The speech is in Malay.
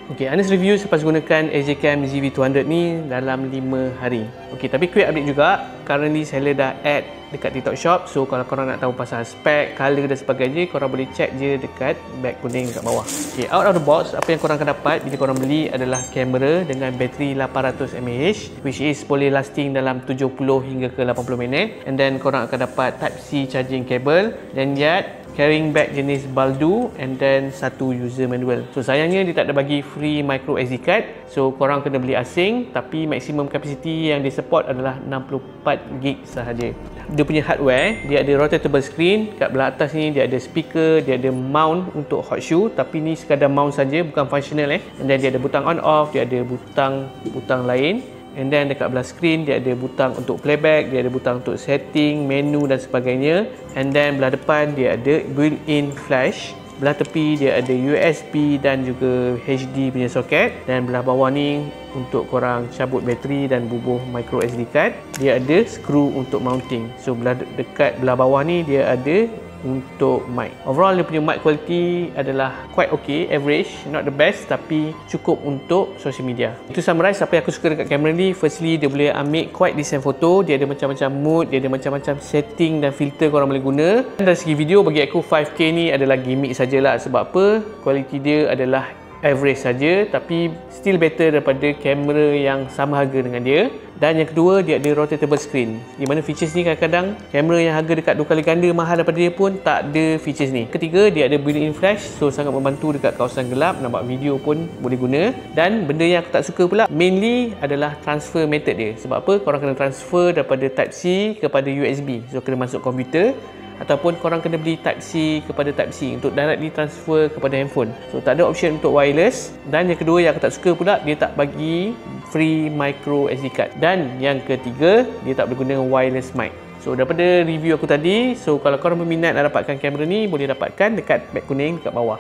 Okey, Anis review selepas gunakan SJCam ZV-200 ni dalam 5 hari. Okey, tapi quick update juga. Currently seller dah add dekat TikTok Shop. So kalau korang nak tahu pasal spek, color dan sebagainya, korang boleh check je dekat beg kuning dekat bawah. Okey, out of the box, apa yang korang akan dapat bila korang beli adalah kamera dengan bateri 800 mAh which is boleh lasting dalam 70 hingga ke 80 minit. And then korang akan dapat Type-C charging cable, dan yet carrying bag jenis Baldu, and then satu user manual. So sayangnya dia tak ada bagi free micro SD card. So korang kena beli asing, tapi maksimum capacity yang dia support adalah 64GB sahaja. Dia punya hardware, dia ada rotatable screen. Kat belah atas ni dia ada speaker, dia ada mount untuk hot shoe, tapi ni sekadar mount saja, bukan functional And then dia ada butang on off, dia ada butang lain. And then dekat belah screen dia ada butang untuk playback, dia ada butang untuk setting, menu dan sebagainya. And then belah depan dia ada built-in flash. Belah tepi dia ada USB dan juga HD punya soket. Dan belah bawah ni untuk korang cabut bateri dan bubuh micro SD card. Dia ada skru untuk mounting. So dekat belah bawah ni dia ada untuk mic. Overall dia punya mic quality adalah quite okay, average, not the best, tapi cukup untuk social media. Itu summarize apa yang aku suka dekat kamera ni. Firstly, dia boleh ambil quite decent foto, dia ada macam-macam mood, dia ada macam-macam setting dan filter korang boleh guna. Dan dari segi video, bagi aku 5K ni adalah gimmick sajalah. Sebab apa? Kualiti dia adalah average saja, tapi still better daripada kamera yang sama harga dengan dia. Dan yang kedua, dia ada rotatable screen, di mana features ni kadang-kadang kamera yang harga dekat 2 kali ganda mahal daripada dia pun tak ada features ni. Ketiga, dia ada built-in flash, so sangat membantu dekat kawasan gelap, nampak video pun boleh guna. Dan benda yang aku tak suka pula mainly adalah transfer method dia. Sebab apa? Korang kena transfer daripada Type-C kepada USB, so kena masuk komputer, ataupun korang kena beli Type-C kepada Type-C untuk directly transfer kepada handphone. So tak ada option untuk wireless. Dan yang kedua yang aku tak suka pula, dia tak bagi free micro SD card. Dan yang ketiga, dia tak boleh guna wireless mic. So daripada review aku tadi, so kalau korang berminat nak dapatkan kamera ni, boleh dapatkan dekat beg kuning dekat bawah.